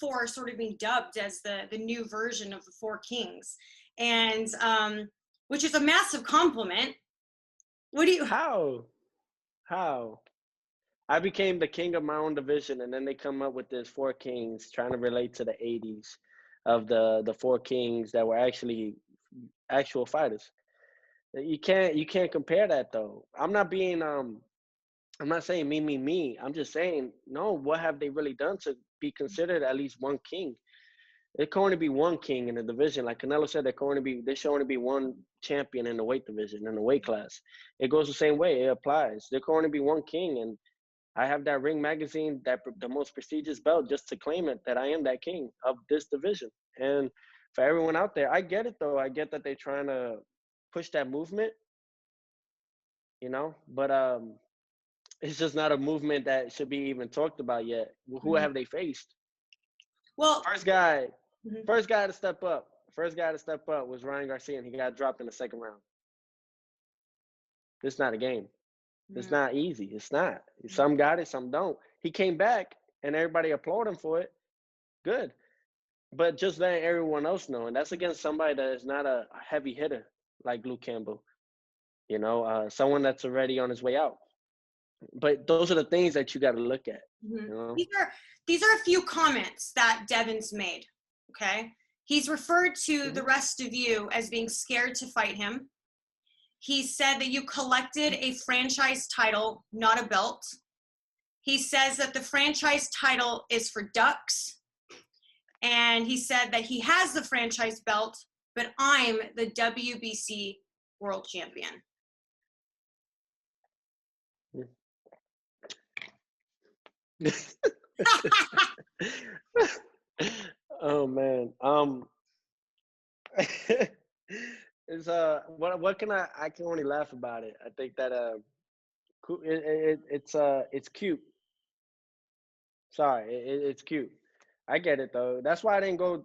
4 sort of being dubbed as the new version of the 4 Kings, and which is a massive compliment. What do you? How? I became the king of my own division, and then they come up with this 4 Kings trying to relate to the 80s of the 4 Kings that were actually actual fighters. You can't compare that though. I'm not saying me. I'm just saying, no, what have they really done to be considered at least one king? There can only be one king in the division. Like Canelo said, there should only be one champion in the weight division, in the weight class. It goes the same way. It applies. There can only be one king, and I have that Ring magazine, the most prestigious belt, just to claim it that I am that king of this division. And for everyone out there, I get it though. I get that they're trying to push that movement, but it's just not a movement that should be even talked about yet. Who have they faced? Well, first guy to step up. First guy to step up was Ryan Garcia, and he got dropped in the second round. It's not a game. It's not easy. It's not. Some got it, some don't. He came back, and everybody applauded him for it. Good. But just letting everyone else know, and that's against somebody that is not a heavy hitter like Luke Campbell. Someone that's already on his way out. But those are the things that you got to look at. These are a few comments that Devin's made. Okay, he's referred to the rest of you as being scared to fight him. He said that you collected a franchise title, not a belt. He says that the franchise title is for ducks. And he said that he has the franchise belt, but I'm the WBC world champion. Oh man. It's what can I can only laugh about it. I think that it's cute. Sorry, it's cute. I get it though. That's why I didn't go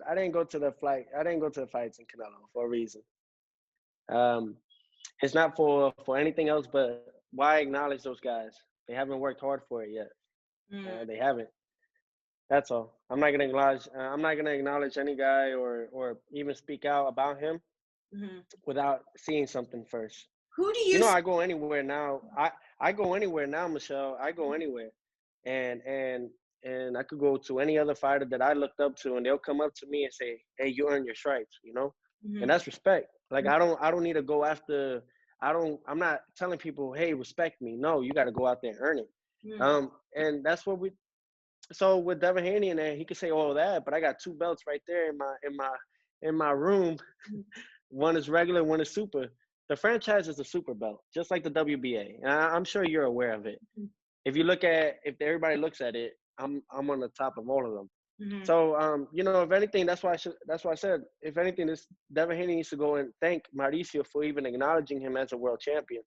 to the fight. I didn't go to the fights in Canelo for a reason. It's not for anything else, but why acknowledge those guys? They haven't worked hard for it yet. They haven't. That's all. I'm not gonna acknowledge any guy or even speak out about him without seeing something first. Who do you? I go anywhere now. I go anywhere now, Michelle. I go anywhere, and I could go to any other fighter that I looked up to, and they'll come up to me and say, "Hey, you earned your stripes," and that's respect. Like I don't need to go after. I'm not telling people, "Hey, respect me." No, you got to go out there and earn it. And that's what we. So with Devin Haney in there, he could say all that, but I got 2 belts right there in my room. One is regular, one is super. The franchise is a super belt, just like the WBA, and I'm sure you're aware of it. If everybody looks at it, I'm on the top of all of them. So if anything, that's why I said, if anything, this Devin Haney needs to go and thank Mauricio for even acknowledging him as a world champion.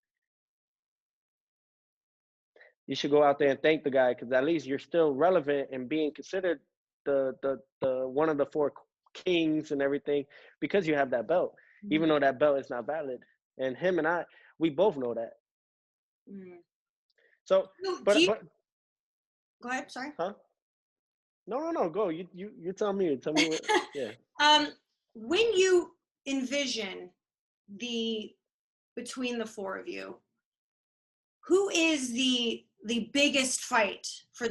You should go out there and thank the guy, because at least you're still relevant and being considered the one of the 4 kings and everything, because you have that belt, even though that belt is not valid. And him and we both know that. So, but go ahead. Sorry. Huh? No. Go. You tell me. Tell me what. Yeah. When you envision between the 4 of you, who is the biggest fight for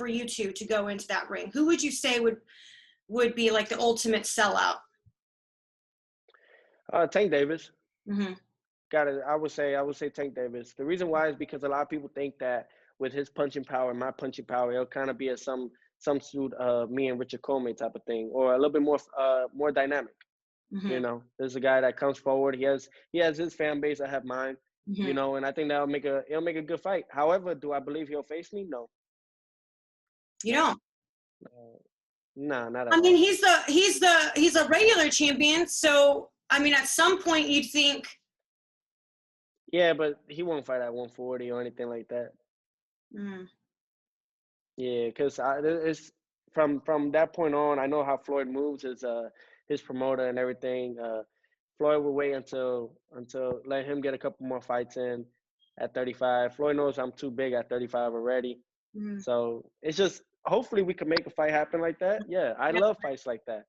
you two to go into that ring? Who would you say would be like the ultimate sellout? Tank Davis. I would say Tank Davis. The reason why is because a lot of people think that with his punching power and my punching power, it'll kind of be some suit me and Richard Coleman type of thing, or a little bit more dynamic. There's a guy that comes forward. He has his fan base. I have mine. And I think it'll make a good fight. However, do I believe he'll face me? No. You don't? No, not at all. I mean, he's a regular champion, so I mean, at some point you'd think. Yeah, but he won't fight at 140 or anything like that. Yeah, because it's from that point on, I know how Floyd moves, his promoter and everything. Floyd will wait until let him get a couple more fights in at 35. Floyd knows I'm too big at 35 already. So it's just hopefully we can make a fight happen like that. Yeah, I love fights like that.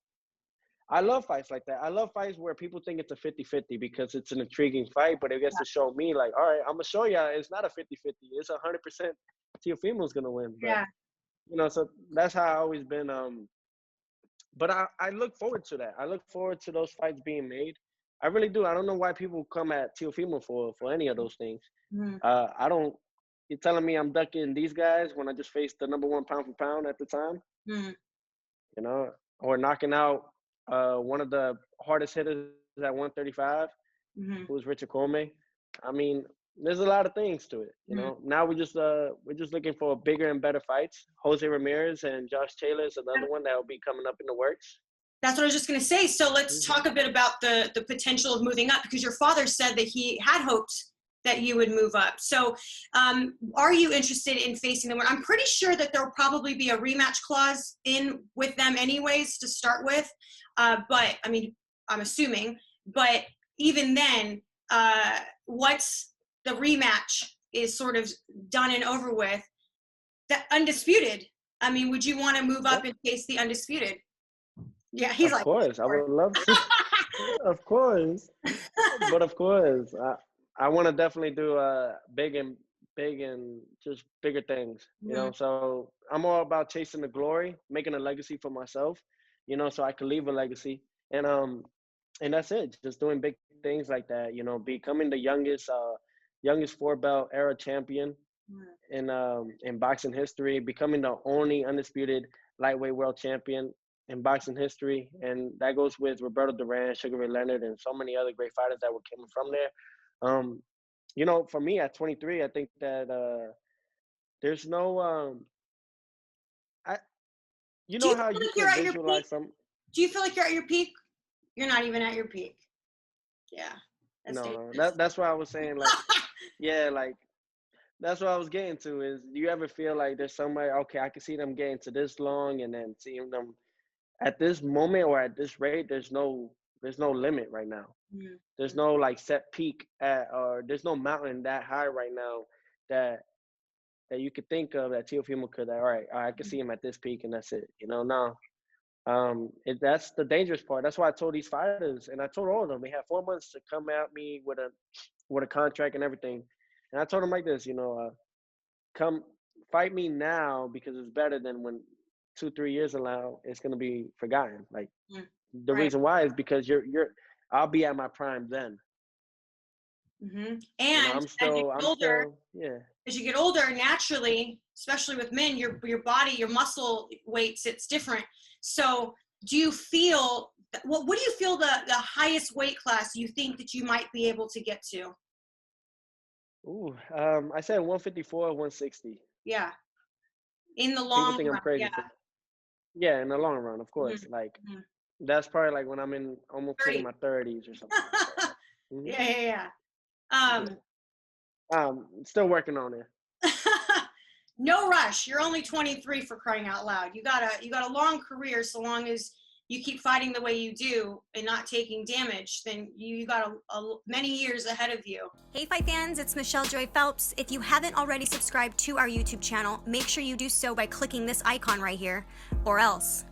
I love fights like that. I love fights where people think it's a 50-50 because it's an intriguing fight, but it gets to show me like, all right, I'm gonna show you it's not a 50-50. It's 100% Teofimo's gonna win. But Yeah. so that's how I always been. But I look forward to that. I look forward to those fights being made. I really do. I don't know why people come at Teofimo for any of those things. Mhm. I don't. You're telling me I'm ducking these guys when I just faced the #1 pound for pound at the time, Mhm. or knocking out one of the hardest hitters at 135, Mhm. who was Richard Comey. I mean, there's a lot of things to it. Mhm. Now we're just looking for bigger and better fights. Jose Ramirez and Josh Taylor is another one that will be coming up in the works. That's what I was just going to say. So let's talk a bit about the potential of moving up, because your father said that he had hoped that you would move up. So are you interested in facing them? I'm pretty sure that there'll probably be a rematch clause in with them anyways to start with. But I mean, I'm assuming, but even then, once the rematch is sort of done and over with, that undisputed, I mean, would you want to move up and face the undisputed? Yeah, he's Of like, course, I would love to. Of course, but of course, I want to definitely do big and just bigger things. So I'm all about chasing the glory, making a legacy for myself. So I can leave a legacy, and that's it. Just doing big things like that. Becoming the youngest 4-belt era champion in boxing history, becoming the only undisputed lightweight world champion in boxing history, and that goes with Roberto Duran, Sugar Ray Leonard, and so many other great fighters that were coming from there. For me at 23, I think that there's no I do you how feel you like you're could at your peak? visualize some. Do you feel like you're at your peak? You're not even at your peak. Yeah, that's No, dangerous. that's why I was saying, like, yeah, like that's what I was getting to. Is do you ever feel like there's somebody, okay, I can see them getting to this long, and then seeing them at this moment or at this rate, there's no limit right now. Mhm. There's no like set peak or there's no mountain that high right now that you could think of that Teofimo could. All right, I can see him at this peak, and that's it. No. That's the dangerous part. That's why I told these fighters, and I told all of them, they had 4 months to come at me with a contract and everything. And I told them like this, come fight me now, because it's better than when 2-3 years from now it's gonna be forgotten. Like, Mhm. the Right. reason why is because I'll be at my prime then. And I'm still, yeah. as you get older, naturally, especially with men, your body, your muscle weight sits different. So, do you feel? What do you feel the highest weight class you think that you might be able to get to? Ooh, I said 154, 160. Yeah, in the People long think I'm run. crazy Yeah. for. Yeah, in the long run, of course. Like, Mm-hmm. that's probably like when I'm almost hitting 30. my 30s or something like that. Hmm. Yeah. Yeah. Still working on it. No rush. You're only 23, for crying out loud. You got a long career. So long as you keep fighting the way you do and not taking damage, then you got many years ahead of you. Hey Fight fans, it's Michelle Joy Phelps. If you haven't already subscribed to our YouTube channel, make sure you do so by clicking this icon right here, or else